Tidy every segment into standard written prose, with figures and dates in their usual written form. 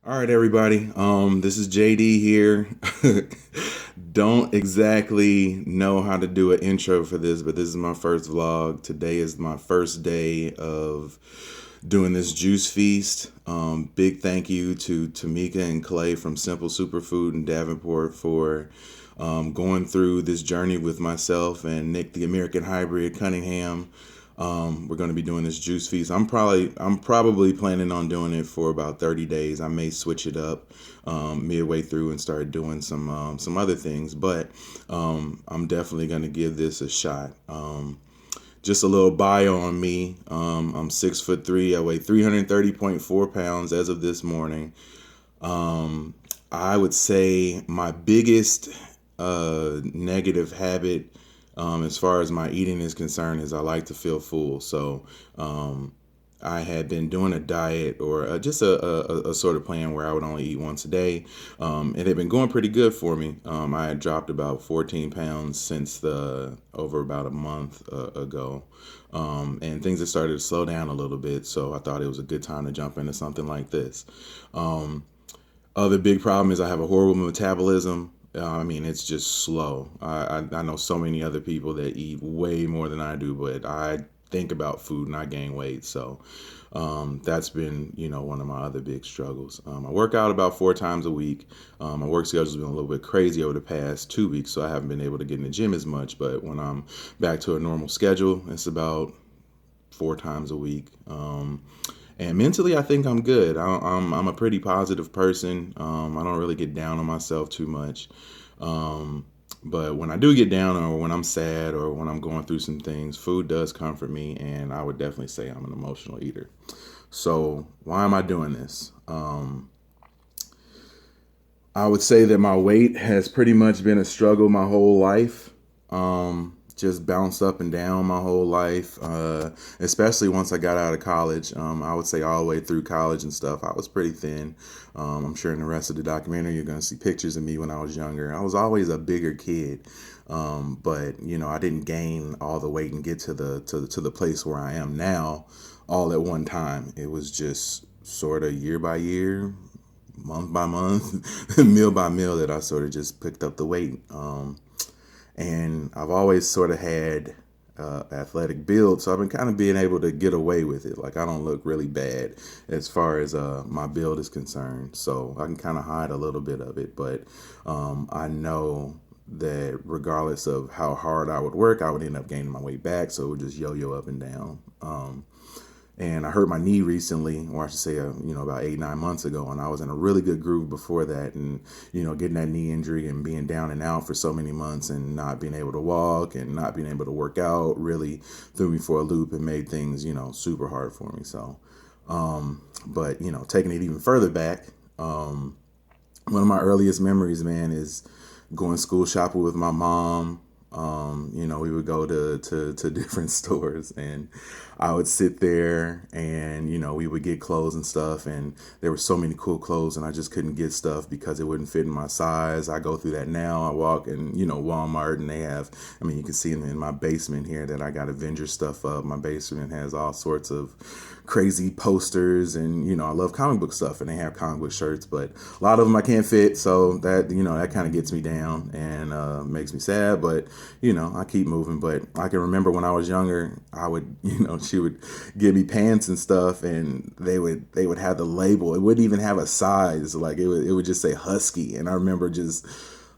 All right, everybody. This is JD here. Don't exactly know how to do an intro for this, but this is my first vlog. Today is my first day of doing this juice feast. Big thank you to Tamika and Clay from Simple Superfood in Davenport for going through this journey with myself and Nick, the American Hybrid Cunningham. We're going to be doing this juice feast. I'm probably planning on doing it for about 30 days. I may switch it up midway through and start doing some other things, but I'm definitely going to give this a shot. Just a little bio on me. I'm 6'3". I weigh 330.4 pounds as of this morning. I would say my biggest negative habit, as far as my eating is concerned, is I like to feel full. So I had been doing a diet or just a sort of plan where I would only eat once a day. It had been going pretty good for me. I had dropped about 14 pounds since the over about a month ago. And things had started to slow down a little bit. So I thought it was a good time to jump into something like this. Other big problem is I have a horrible metabolism. I mean, it's just slow. I know so many other people that eat way more than I do, but I think about food and I gain weight. So that's been, one of my other big struggles. I work out about 4 times a week. My work schedule's been a little bit crazy over the past 2 weeks, so I haven't been able to get in the gym as much. But when I'm back to a normal schedule, it's about 4 times a week. And mentally, I think I'm good. I'm a pretty positive person. I don't really get down on myself too much. But when I do get down, or when I'm sad, or when I'm going through some things, food does comfort me, and I would definitely say I'm an emotional eater. So why am I doing this? I would say that my weight has pretty much been a struggle my whole life. Just bounced up and down my whole life, especially once I got out of college. I would say all the way through college and stuff, I was pretty thin. I'm sure in the rest of the documentary, you're going to see pictures of me when I was younger. I was always a bigger kid, but I didn't gain all the weight and get to the place where I am now all at one time. It was just sort of year by year, month by month, meal by meal that I sort of just picked up the weight. And I've always sort of had athletic build, so I've been kind of being able to get away with it. Like I don't look really bad as far as my build is concerned, so I can kind of hide a little bit of it. But I know that regardless of how hard I would work, I would end up gaining my weight back, so it would just yo-yo up and down. And I hurt my knee recently, or I should say, about 8, 9 months ago, and I was in a really good groove before that. And getting that knee injury and being down and out for so many months and not being able to walk and not being able to work out really threw me for a loop and made things, super hard for me. So, but taking it even further back, one of my earliest memories, man, is going school shopping with my mom. We would go to different stores, and I would sit there and, we would get clothes and stuff, and there were so many cool clothes and I just couldn't get stuff because it wouldn't fit in my size. I go through that now. I walk in, Walmart, and they have, you can see in my basement here that I got Avenger stuff up. My basement has all sorts of crazy posters, and I love comic book stuff, and they have comic book shirts, but a lot of them I can't fit, so that kind of gets me down and makes me sad. But I keep moving. But I can remember when I was younger, I would she would give me pants and stuff, and they would have the label. It wouldn't even have a size. Like it would just say Husky, and I remember just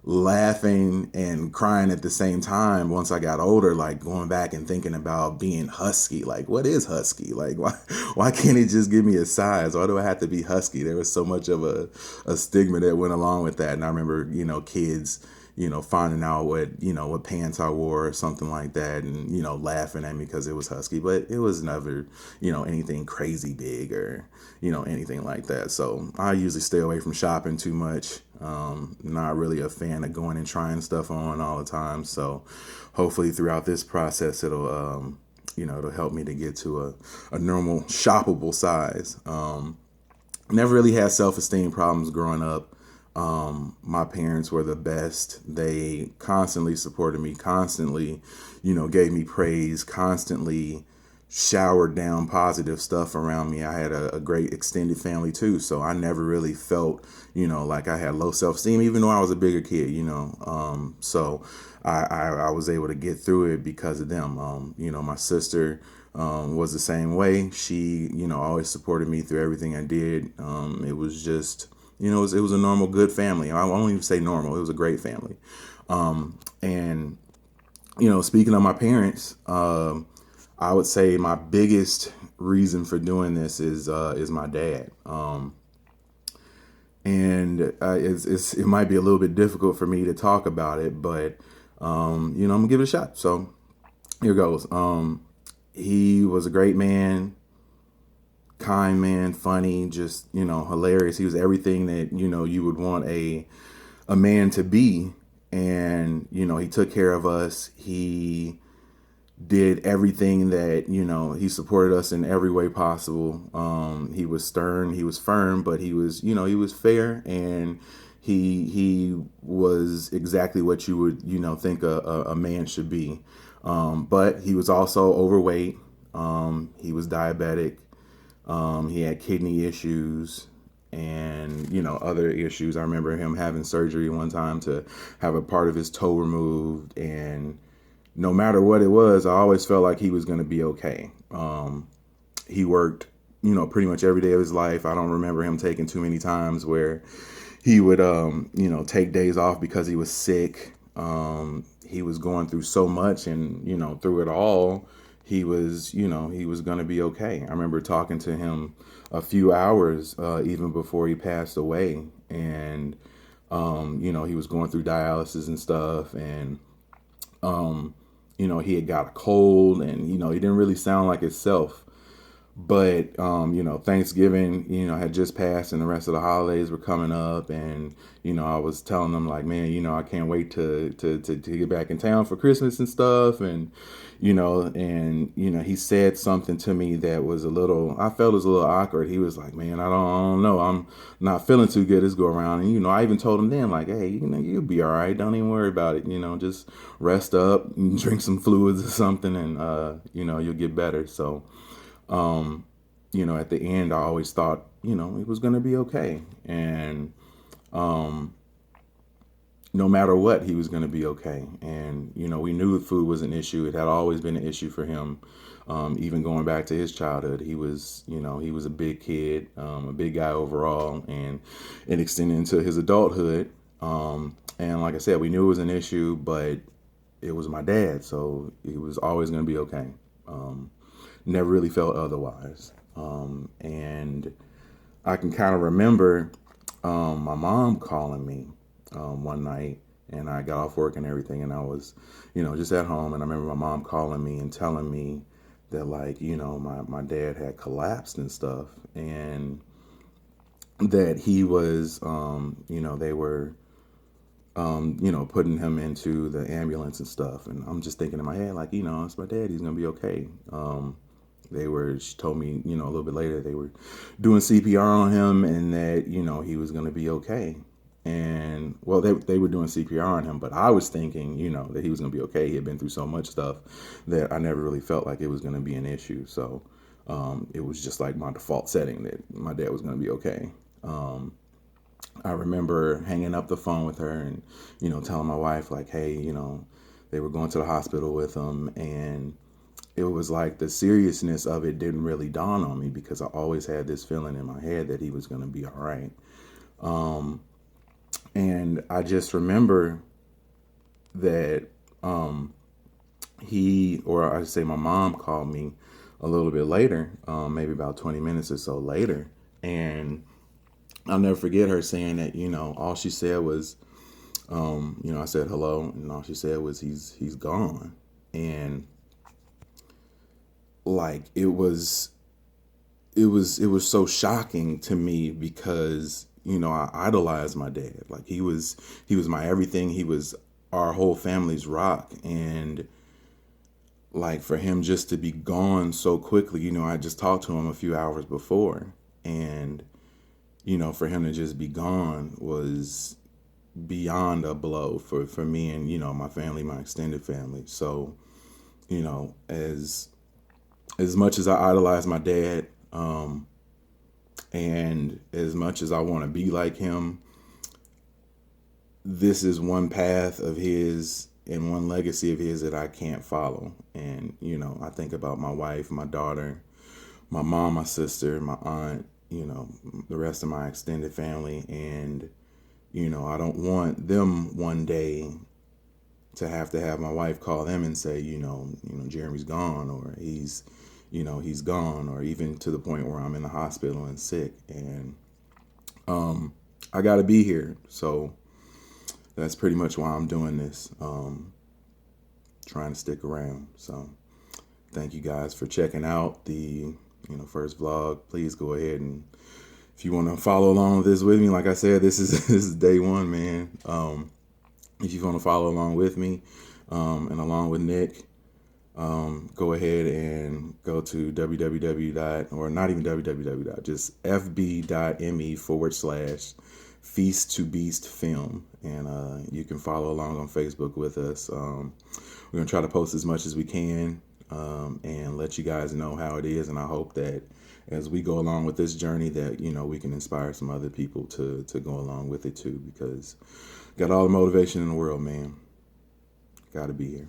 laughing and crying at the same time once I got older, like going back and thinking about being husky. Like, what is husky? Like, why can't it just give me a size? Why do I have to be husky? There was so much of a stigma that went along with that. And I remember, kids, finding out what pants I wore or something like that, and, laughing at me because it was husky. But it was never, anything crazy big or, anything like that. So I usually stay away from shopping too much. Not really a fan of going and trying stuff on all the time. So hopefully throughout this process, it'll help me to get to a normal shoppable size. Never really had self-esteem problems growing up. My parents were the best. They constantly supported me, constantly, gave me praise, constantly showered down positive stuff around me. I had a great extended family too, so I never really felt, like I had low self-esteem, even though I was a bigger kid. So I was able to get through it because of them. My sister was the same way. She, always supported me through everything I did. It was just, it was a normal, good family. I won't even say normal. It was a great family. And speaking of my parents, I would say my biggest reason for doing this is my dad. And it might be a little bit difficult for me to talk about it, but I'm gonna give it a shot. So here goes. He was a great man, kind man, funny, just hilarious. He was everything that you would want a man to be, and he took care of us. He did everything that he supported us in every way possible. He was stern, he was firm, but he was fair, and he was exactly what you would think a man should be. But he was also overweight. He was diabetic. He had kidney issues and other issues. I remember him having surgery one time to have a part of his toe removed, and no matter what it was, I always felt like he was going to be okay. He worked, pretty much every day of his life. I don't remember him taking too many times where he would, take days off because he was sick. He was going through so much, and, through it all, he was going to be okay. I remember talking to him a few hours, even before he passed away. And, he was going through dialysis and stuff. And, he had got a cold, and, he didn't really sound like himself. But, Thanksgiving, had just passed, and the rest of the holidays were coming up. And, I was telling them, like, man, I can't wait to get back in town for Christmas and stuff. And, he said something to me that was I felt it was a little awkward. He was like, man, I don't know. I'm not feeling too good this go around. And, I even told him then, like, hey, you'll be all right. Don't even worry about it. Just rest up and drink some fluids or something, and, you'll get better. So, at the end, I always thought, it was going to be okay. And, no matter what, he was going to be okay. And, we knew food was an issue. It had always been an issue for him. Even going back to his childhood, he was a big kid, a big guy overall, and it extended into his adulthood. And like I said, we knew it was an issue, but it was my dad, so he was always going to be okay. Never really felt otherwise. And I can kind of remember my mom calling me one night, and I got off work and everything, and I was, just at home. And I remember my mom calling me and telling me that, like, my dad had collapsed and stuff, and that he was, they were, putting him into the ambulance and stuff. And I'm just thinking in my head, like, it's my dad. He's going to be okay. She told me, a little bit later, they were doing CPR on him, and that, he was going to be okay. And, well, they were doing CPR on him, but I was thinking, that he was going to be okay. He had been through so much stuff that I never really felt like it was going to be an issue. So, it was just like my default setting that my dad was going to be okay. I remember hanging up the phone with her and, telling my wife, like, hey, they were going to the hospital with him, and it was like the seriousness of it didn't really dawn on me because I always had this feeling in my head that he was going to be all right. And I just remember that or I should say my mom called me a little bit later, maybe about 20 minutes or so later. And I'll never forget her saying that, all she said was, I said hello, and all she said was, he's gone. And like, it was so shocking to me because, I idolized my dad. Like, he was my everything. He was our whole family's rock. And like, for him just to be gone so quickly, I just talked to him a few hours before, and, for him to just be gone was beyond a blow for me and, my family, my extended family. So, as as much as I idolize my dad, and as much as I want to be like him, this is one path of his and one legacy of his that I can't follow. And, I think about my wife, my daughter, my mom, my sister, my aunt, the rest of my extended family. And, I don't want them one day to have my wife call them and say, Jeremy's gone, or he's gone, or even to the point where I'm in the hospital and sick. And I got to be here. So that's pretty much why I'm doing this, trying to stick around. So thank you guys for checking out the first vlog. Please go ahead, and if you want to follow along with this with me, like I said, this is this is day one, man. If you want to follow along with me, and along with Nick, go ahead and go to or not even www, just fb.me/Feast to Beast Film. And you can follow along on Facebook with us. We're going to try to post as much as we can, and let you guys know how it is. And I hope that as we go along with this journey that, we can inspire some other people to go along with it too, because got all the motivation in the world, man. Got to be here.